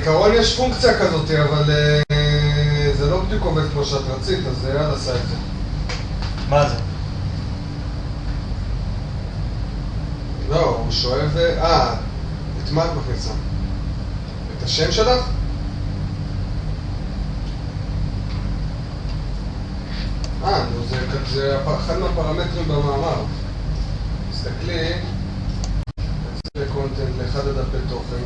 בעיקרון יש פונקציה כזאת, אבל זה לא בדיוק עובד כמו שאת רצית, אז יד עשה את זה. מה זה? לא, הוא שואל את מה את מכניסה? את השם שלך? נו, זה אחד מהפרמטרים במאמר. תסתכלי, זה קונטנט לאחד הדפי תוכן.